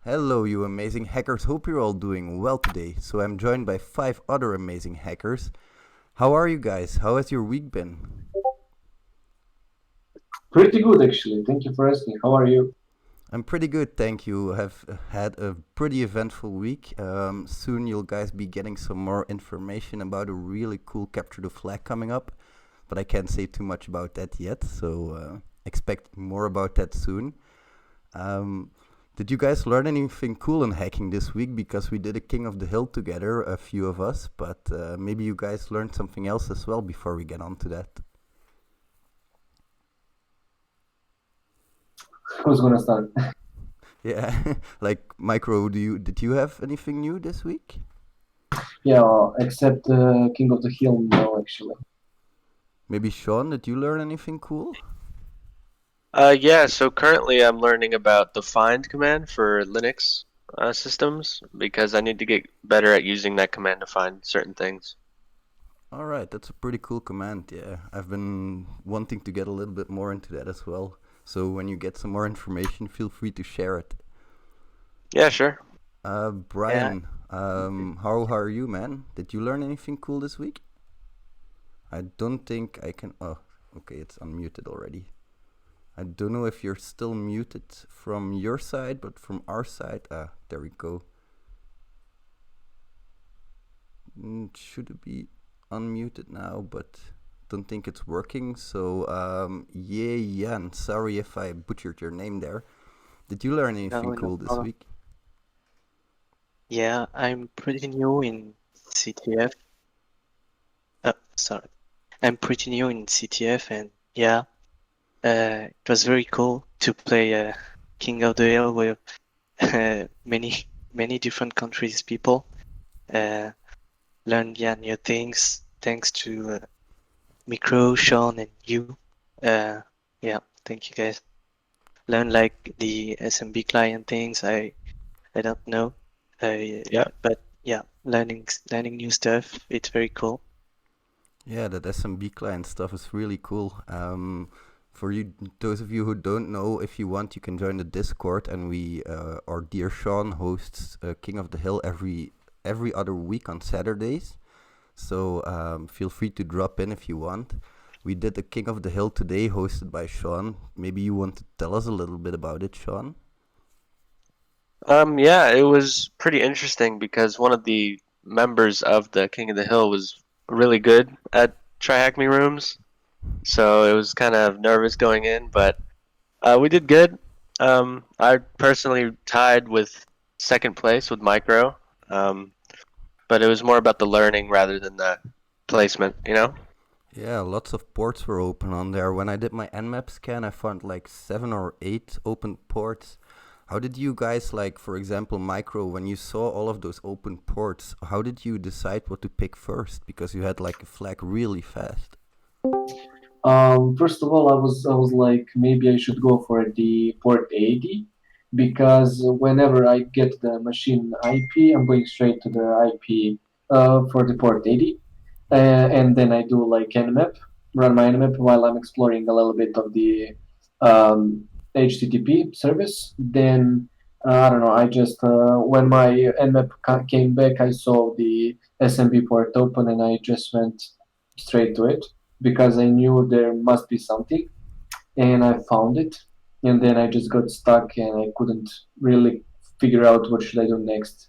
Hello, you amazing hackers. Hope you're all doing well today. So, I'm joined by five other amazing hackers. How are you guys? How has your week been? Pretty good, actually. Thank you for asking. How are you? I'm pretty good, thank you. Have had a pretty eventful week. Soon, you'll guys be getting some more information about a really cool capture the flag coming up, but I can't say too much about that yet. So, expect more about that soon. Um, did you guys learn anything cool in hacking this week? Because we did a King of the Hill together, a few of us, but maybe you guys learned something else as well before we get on to that. Who's gonna start? Yeah, like Micro, did you have anything new this week? Yeah, except King of the Hill, no, actually. Maybe Shawn, did you learn anything cool? Yeah, so currently I'm learning about the find command for Linux systems because I need to get better at using that command to find certain things. All right, that's a pretty cool command. Yeah, I've been wanting to get a little bit more into that as well. So when you get some more information, feel free to share it. Yeah, sure. Yeah, Brian, how are you, man? Did you learn anything cool this week? I don't think I can. Oh, okay, it's unmuted already. I don't know if you're still muted from your side, but from our side, there we go. Should it be unmuted now? But don't think it's working. So, yeah, Jan. Sorry if I butchered your name there. Did you learn anything no cool this problem. week? Yeah, I'm pretty new in CTF. Sorry. I'm pretty new in CTF, and yeah, it was very cool to play King of the Hill with many different countries people. Uh, Learn new things thanks to Micro, Shawn, and you. Uh, yeah, thank you guys. Learn like the SMB client things. I don't know. Yeah. But yeah, learning new stuff. It's very cool. Yeah, that SMB client stuff is really cool. For you, those of you who don't know, if you want, you can join the Discord, and our dear Shawn hosts King of the Hill every other week on Saturdays. So feel free to drop in if you want. We did the King of the Hill today, hosted by Shawn. Maybe you want to tell us a little bit about it, Shawn? Yeah, it was pretty interesting because one of the members of the King of the Hill was really good at try hack me rooms, so it was kind of nervous going in, but we did good. I personally tied with second place with Micro. Um, but it was more about the learning rather than the placement, you know? Yeah, lots of ports were open on there. When I did my Nmap scan, I found like 7 or 8 open ports. How did you guys, like, for example, Micro, when you saw all of those open ports, how did you decide what to pick first? Because you had like a flag really fast. First of all, I was like, maybe I should go for the port 80 because whenever I get the machine IP, I'm going straight to the IP for the port 80, and then I do like nmap, run my nmap while I'm exploring a little bit of the um, HTTP service. Then I don't know. I just when my nmap came back, I saw the SMB port open, and I just went straight to it because I knew there must be something, and I found it. And then I just got stuck, and I couldn't really figure out what should I do next.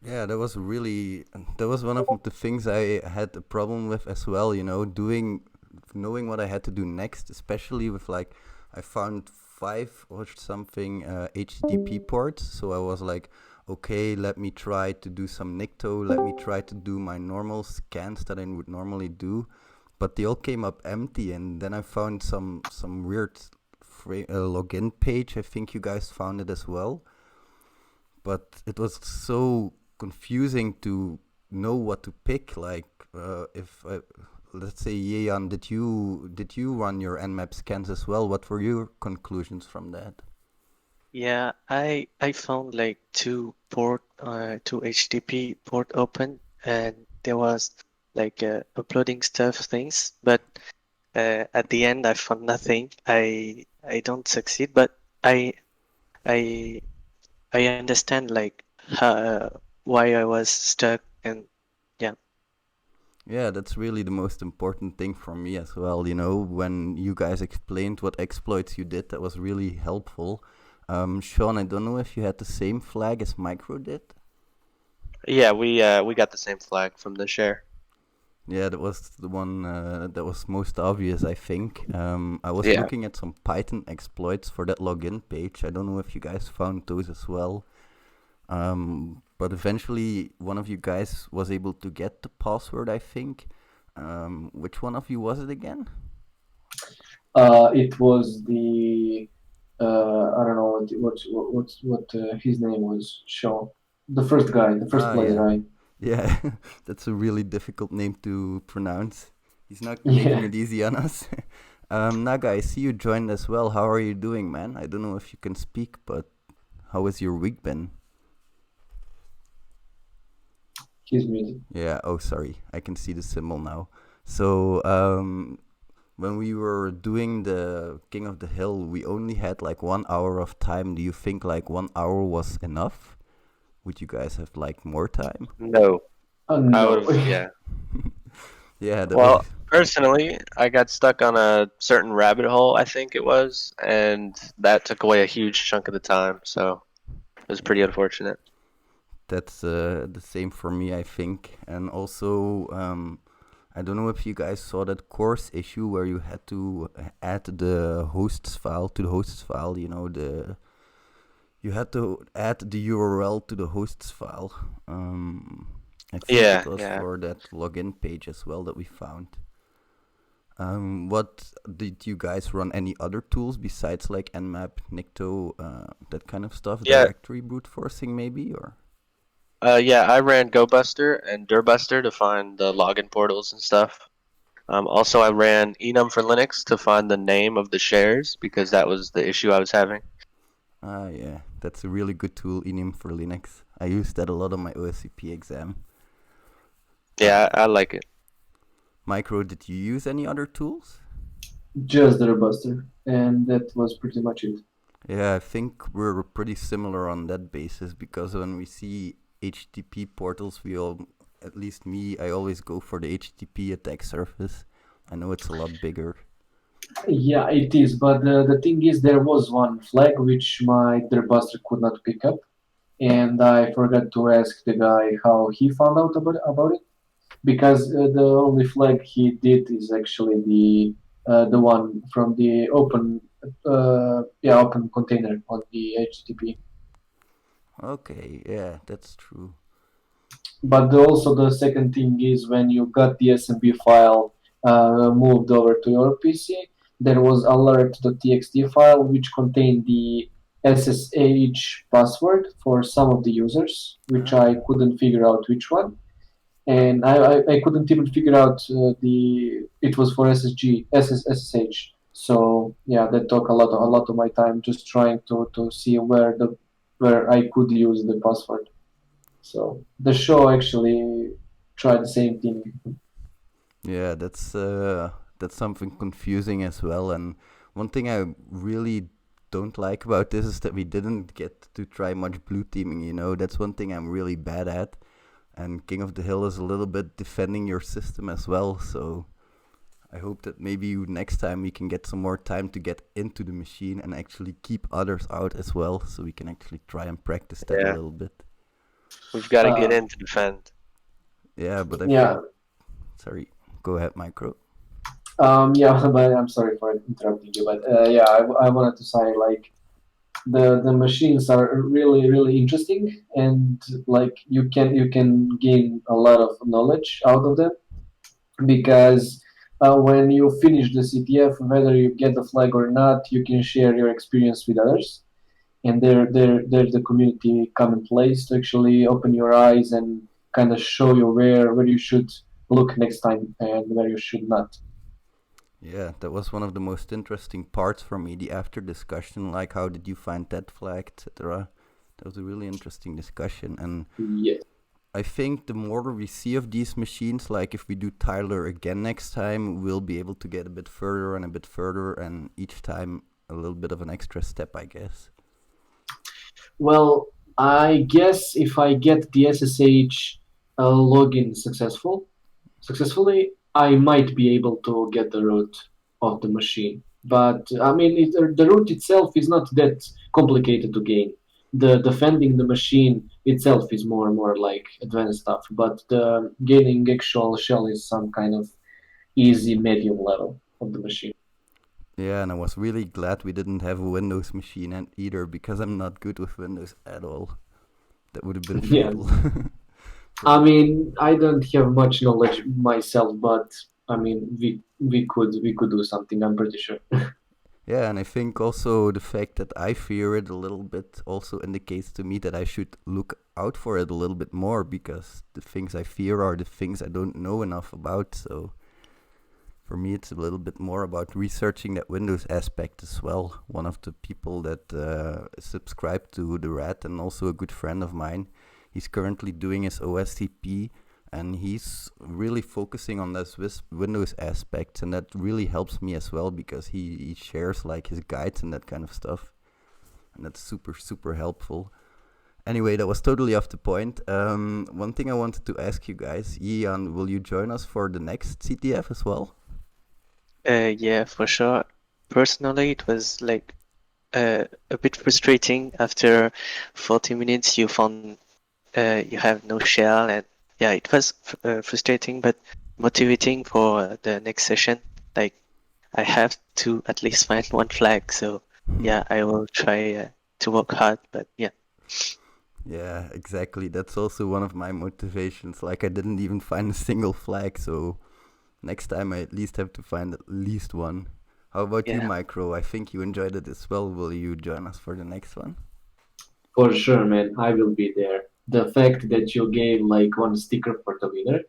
Yeah, that was one of the things I had a problem with as well, knowing what I had to do next, especially with like I found 5 or something HTTP ports, so I was like, okay, let me try to do some Nikto, let me try to do my normal scans that I would normally do, but they all came up empty, and then I found some weird login page. I think you guys found it as well, but it was so confusing to know what to pick. Like, if let's say Yeon, did you run your Nmap scans as well? What were your conclusions from that? Yeah, I found like two HTTP port open, and there was like uploading stuff things, but at the end I found nothing. I don't succeed, but I I I understand like why I was stuck, and yeah. Yeah, that's really the most important thing for me as well. You know, when you guys explained what exploits you did, that was really helpful. Shawn, I don't know if you had the same flag as Micro did. Yeah, we got the same flag from the share. Yeah, that was the one that was most obvious, I think. I was Yeah. looking at some Python exploits for that login page. I don't know if you guys found those as well. But eventually, one of you guys was able to get the password, I think. Which one of you was it again? It was the I don't know what his name was. Shawn, the first guy, the first Ah, player, yeah. right? Yeah, that's a really difficult name to pronounce. He's not making Yeah. it easy on us. Naga, I see you joined as well. How are you doing, man? I don't know if you can speak, but how has your week been? He's muted. Yeah, oh, sorry. I can see the symbol now. So, when we were doing the King of the Hill, we only had like 1 hour of time. Do you think like 1 hour was enough? Would you guys have like more time? No, I would No. have. Yeah. Yeah, that was. Well, personally, I got stuck on a certain rabbit hole, I think it was, and that took away a huge chunk of the time. So it was pretty unfortunate. That's the same for me, I think. And also, I don't know if you guys saw that course issue where you had to add the hosts file to the hosts file. You know, you had to add the URL to the hosts file. I think it Yeah, was yeah. for that login page as well that we found. What did you guys run any other tools besides like Nmap, Nikto, that kind of stuff? Yeah, Directory brute forcing maybe or? yeah, I ran GoBuster and Durbuster to find the login portals and stuff. Also, I ran enum for Linux to find the name of the shares because that was the issue I was having. Ah, yeah, that's a really good tool, enum for Linux. I use that a lot on my OSCP exam. Yeah, I like it. Micro, did you use any other tools? Just the Buster, and that was pretty much it. Yeah, I think we're pretty similar on that basis because when we see HTTP portals, we all, at least me, I always go for the HTTP attack surface. I know it's a lot bigger. Yeah, it is, but the thing is, there was one flag which my Buster could not pick up, and I forgot to ask the guy how he found out about it, because the only flag he did is actually the one from the open container on the HTTP. Okay, yeah, that's true. But also the second thing is when you got the SMB file moved over to your PC, there was alert.txt file which contained the SSH password for some of the users, which Ah, I couldn't figure out which one. And I couldn't even figure out it was for SSH. So yeah, that took a lot of my time just trying to see where I could use the password. So the show actually tried the same thing. yeah, that's something confusing as well. And one thing I really don't like about this is that we didn't get to try much blue teaming. You know, that's one thing I'm really bad at. And King of the Hill is a little bit defending your system as well. So I hope that maybe next time we can get some more time to get into the machine and actually keep others out as well, so we can actually try and practice that a Yeah, little bit. we've got to get Uh, in to defend. Yeah, but I yeah, think. Sorry, go ahead, Micro. yeah, but I'm sorry for interrupting you, but yeah, I wanted to say like the machines are really interesting, and like you can gain a lot of knowledge out of them because when you finish the CTF, whether you get the flag or not, you can share your experience with others, and there's the community common place to actually open your eyes and kind of show you where you should look next time and where you should not. Yeah, that was one of the most interesting parts for me, the after discussion, like how did you find that flag, etc. That was a really interesting discussion, and Yes. I think the more we see of these machines, like if we do Tyler again next time, we'll be able to get a bit further and a bit further, and each time a little bit of an extra step, I guess. Well, I guess if I get the SSH login successfully, I might be able to get the root of the machine. But I mean, the root itself is not that complicated to gain. The defending the machine itself is more and more like advanced stuff. But the gaining actual shell is some kind of easy medium level of the machine. Yeah, and I was really glad we didn't have a Windows machine either, because I'm not good with Windows at all. That would have been Yeah, fatal. I mean, I don't have much knowledge myself, but I mean, we could do something. I'm pretty sure. Yeah, and I think also the fact that I fear it a little bit also indicates to me that I should look out for it a little bit more, because the things I fear are the things I don't know enough about. So for me, it's a little bit more about researching that Windows aspect as well. One of the people that subscribed to the Rat, and also a good friend of mine, he's currently doing his OSCP, and he's really focusing on this Windows aspect, and that really helps me as well, because he shares like his guides and that kind of stuff, and that's super helpful. Anyway, that was totally off the point. One thing I wanted to ask you guys, Ian, will you join us for the next CTF as well? Yeah, for sure. Personally, it was like a bit frustrating after 40 minutes. You found you have no shell, and yeah, it was frustrating but motivating for the next session. Like I have to at least find one flag, so yeah, I will try to work hard. But yeah. Yeah, exactly. That's also one of my motivations. Like, I didn't even find a single flag, so next time I at least have to find at least one. How about you, Yeah. Micro? I think you enjoyed it as well. Will you join us for the next one? For sure, man. I will be there. The fact that you gave like one sticker for the winner,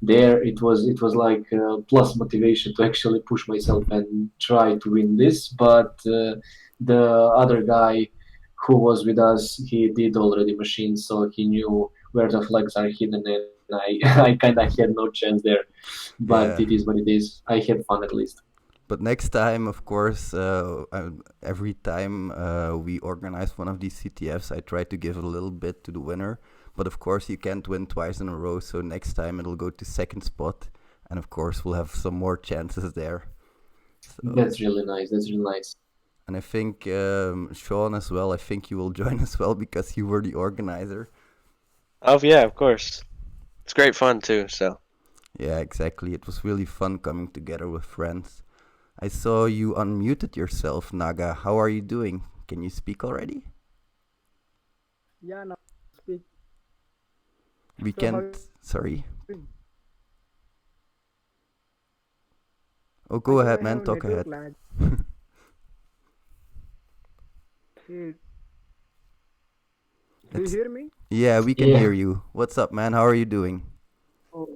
there it was like plus motivation to actually push myself and try to win this. But the other guy who was with us, he did already machines, so he knew where the flags are hidden, and I I kind of had no chance there. But it Yeah. is what it is. I had fun at least. But next time, of course, every time we organize one of these CTFs, I try to give a little bit to the winner. But of course, you can't win twice in a row, so next time it'll go to second spot. And of course, we'll have some more chances there. So, That's really nice. That's really nice. and I think Shawn as well, I think you will join as well, because you were the organizer. Oh yeah, of course. It's great fun too. So Yeah, exactly. It was really fun coming together with friends. I saw you unmuted yourself, Naga. How are you doing? Can you speak already? Yeah, now speak. We So how can't. Sorry. you doing? Oh, go Actually, ahead, I man. have Talk network ahead. lag. Hey, do you It's hear me? Yeah, we can Yeah. hear you. What's up, man? How are you doing? Oh,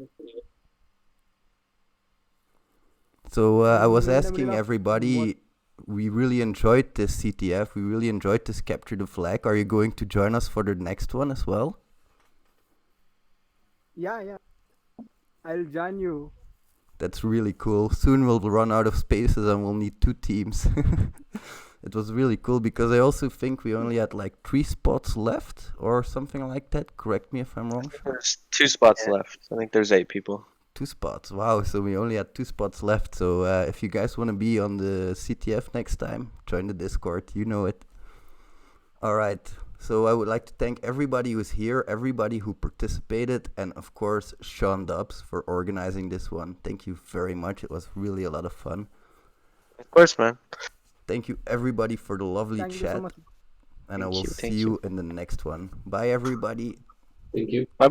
So I was in the asking middle of what? everybody. We really enjoyed this CTF. We really enjoyed this capture the flag. Are you going to join us for the next one as well? Yeah. I'll join you. That's really cool. Soon we'll run out of spaces and we'll need 2 teams. It was really cool, because I also think we only had like 3 spots left or something like that. Correct me if I'm wrong. there's 2 spots left. I think there's 8 people. 2 spots. Wow, so we only had 2 spots left. So if you guys want to be on the CTF next time, join the Discord. You know it. All right. So I would like to thank everybody who's here, everybody who participated, and of course Shawn ddubz for organizing this one. Thank you very much. It was really a lot of fun. Of course, man. Thank you everybody for the lovely Thank you so chat, much. and I Thank will you. see Thank you you. in the next one. Bye everybody. Thank you. Bye.